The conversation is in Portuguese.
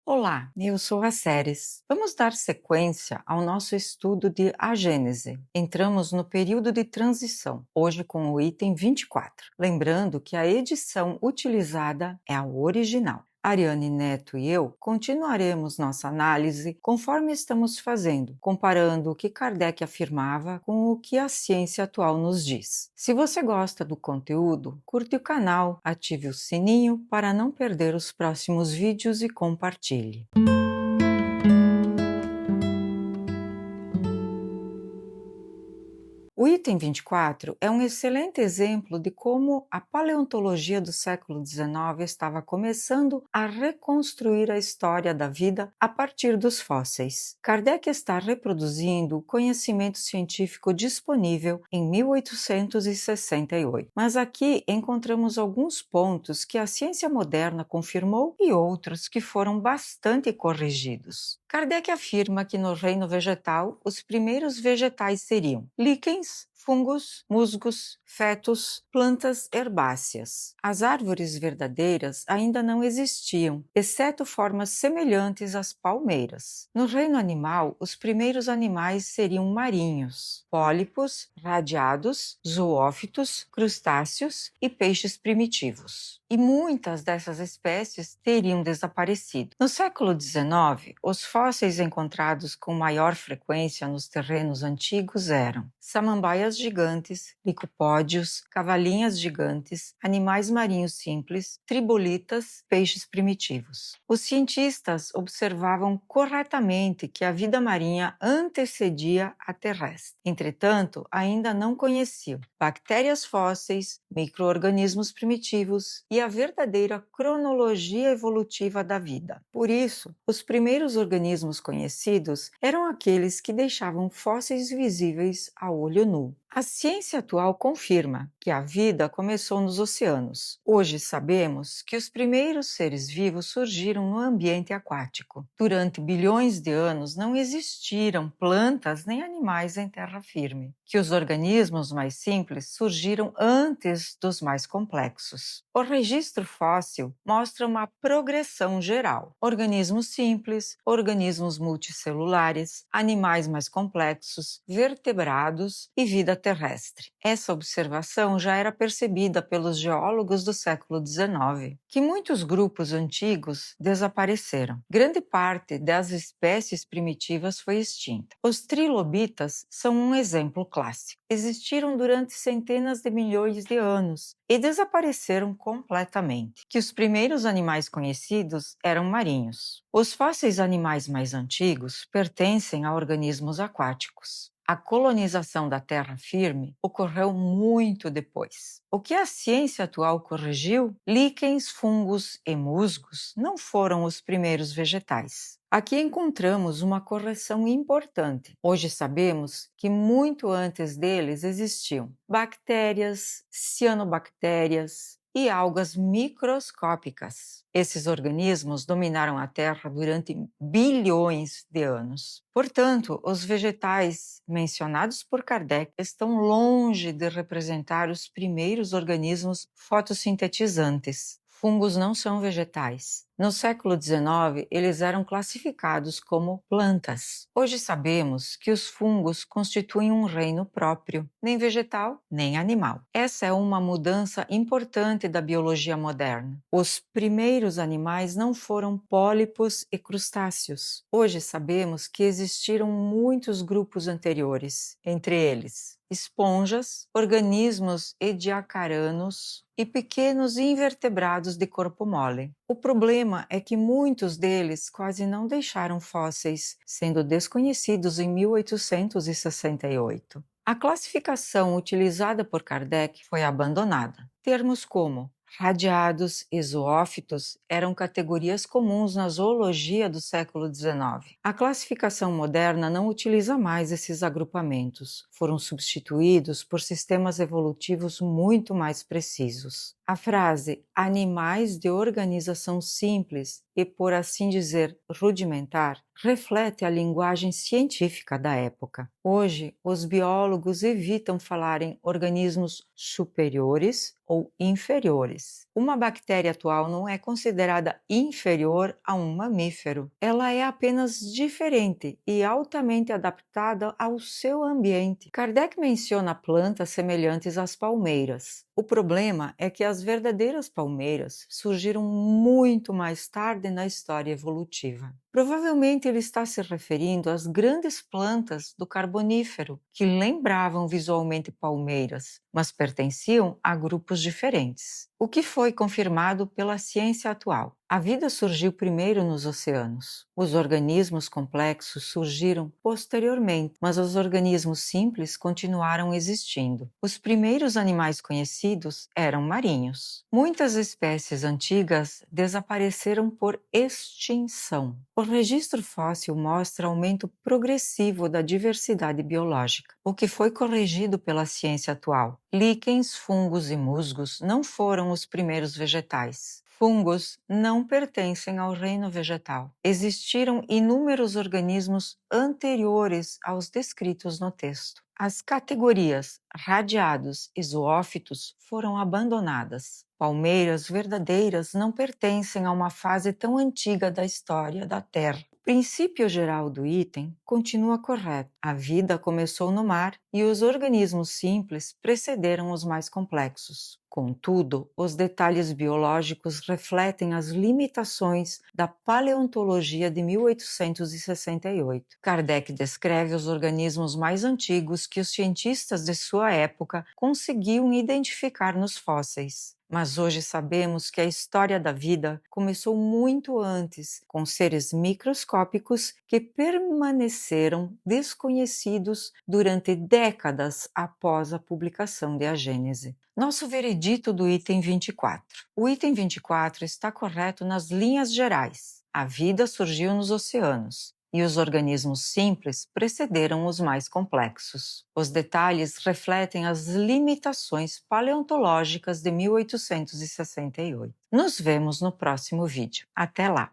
Olá, eu sou a Ceres. Vamos dar sequência ao nosso estudo de A Gênese. Entramos no período de transição, hoje com o item 24. Lembrando que a edição utilizada é a original. Ariane Neto e eu continuaremos nossa análise conforme estamos fazendo, comparando o que Kardec afirmava com o que a ciência atual nos diz. Se você gosta do conteúdo, curte o canal, ative o sininho para não perder os próximos vídeos e compartilhe. O item 24 é um excelente exemplo de como a paleontologia do século XIX estava começando a reconstruir a história da vida a partir dos fósseis. Kardec está reproduzindo o conhecimento científico disponível em 1868, mas aqui encontramos alguns pontos que a ciência moderna confirmou e outros que foram bastante corrigidos. Kardec afirma que no reino vegetal, os primeiros vegetais seriam líquens, fungos, musgos, fetos, plantas herbáceas. As árvores verdadeiras ainda não existiam, exceto formas semelhantes às palmeiras. No reino animal, os primeiros animais seriam marinhos, pólipos, radiados, zoófitos, crustáceos e peixes primitivos. E muitas dessas espécies teriam desaparecido. No século XIX, os fósseis encontrados com maior frequência nos terrenos antigos eram samambaias gigantes, licopódios, cavalinhas gigantes, animais marinhos simples, tribolitas, peixes primitivos. Os cientistas observavam corretamente que a vida marinha antecedia a terrestre. Entretanto, ainda não conheciam bactérias fósseis, micro-organismos primitivos e a verdadeira cronologia evolutiva da vida. Por isso, os primeiros organismos conhecidos eram aqueles que deixavam fósseis visíveis a olho nu. A ciência atual confirma que a vida começou nos oceanos. Hoje sabemos que os primeiros seres vivos surgiram no ambiente aquático. Durante bilhões de anos não existiram plantas nem animais em terra firme, que os organismos mais simples surgiram antes dos mais complexos. O registro fóssil mostra uma progressão geral: organismos simples, organismos multicelulares, animais mais complexos, vertebrados e vida terrestre. Essa observação já era percebida pelos geólogos do século XIX, que muitos grupos antigos desapareceram. Grande parte das espécies primitivas foi extinta. Os trilobitas são um exemplo clássico. Existiram durante centenas de milhões de anos e desapareceram completamente. Que os primeiros animais conhecidos eram marinhos. Os fósseis animais mais antigos pertencem a organismos aquáticos. A colonização da terra firme ocorreu muito depois. O que a ciência atual corrigiu? Líquens, fungos e musgos não foram os primeiros vegetais. Aqui encontramos uma correção importante. Hoje sabemos que muito antes deles existiam bactérias, cianobactérias e algas microscópicas. Esses organismos dominaram a Terra durante bilhões de anos. Portanto, os vegetais mencionados por Kardec estão longe de representar os primeiros organismos fotossintetizantes. Fungos não são vegetais. No século XIX, eles eram classificados como plantas. Hoje sabemos que os fungos constituem um reino próprio, nem vegetal, nem animal. Essa é uma mudança importante da biologia moderna. Os primeiros animais não foram pólipos e crustáceos. Hoje sabemos que existiram muitos grupos anteriores, entre eles esponjas, organismos ediacaranos e pequenos invertebrados de corpo mole. O problema é que muitos deles quase não deixaram fósseis, sendo desconhecidos em 1868. A classificação utilizada por Kardec foi abandonada. Termos como radiados e zoófitos eram categorias comuns na zoologia do século XIX. A classificação moderna não utiliza mais esses agrupamentos. Foram substituídos por sistemas evolutivos muito mais precisos. A frase animais de organização simples e, por assim dizer, rudimentar, reflete a linguagem científica da época. Hoje, os biólogos evitam falar em organismos superiores ou inferiores Uma bactéria atual não é considerada inferior a um mamífero. Ela é apenas diferente e altamente adaptada ao seu ambiente. Kardec menciona plantas semelhantes às palmeiras. O problema é que as verdadeiras palmeiras surgiram muito mais tarde na história evolutiva. Provavelmente ele está se referindo às grandes plantas do Carbonífero, que lembravam visualmente palmeiras, mas pertenciam a grupos diferentes. O que foi confirmado pela ciência atual? A vida surgiu primeiro nos oceanos. Os organismos complexos surgiram posteriormente, mas os organismos simples continuaram existindo. Os primeiros animais conhecidos eram marinhos. Muitas espécies antigas desapareceram por extinção. O registro fóssil mostra aumento progressivo da diversidade biológica, o que foi corrigido pela ciência atual. Líquens, fungos e musgos não foram os primeiros vegetais. Fungos não pertencem ao reino vegetal. Existiram inúmeros organismos anteriores aos descritos no texto. As categorias radiados e zoófitos foram abandonadas. Palmeiras verdadeiras não pertencem a uma fase tão antiga da história da Terra. O princípio geral do item continua correto. A vida começou no mar e os organismos simples precederam os mais complexos. Contudo, os detalhes biológicos refletem as limitações da paleontologia de 1868. Kardec descreve os organismos mais antigos que os cientistas de sua época conseguiam identificar nos fósseis. Mas hoje sabemos que a história da vida começou muito antes, com seres microscópicos que permaneceram desconhecidos durante décadas após a publicação de A Gênese. Nosso veredito do item 24. O item 24 está correto nas linhas gerais. A vida surgiu nos oceanos e os organismos simples precederam os mais complexos. Os detalhes refletem as limitações paleontológicas de 1868. Nos vemos no próximo vídeo. Até lá!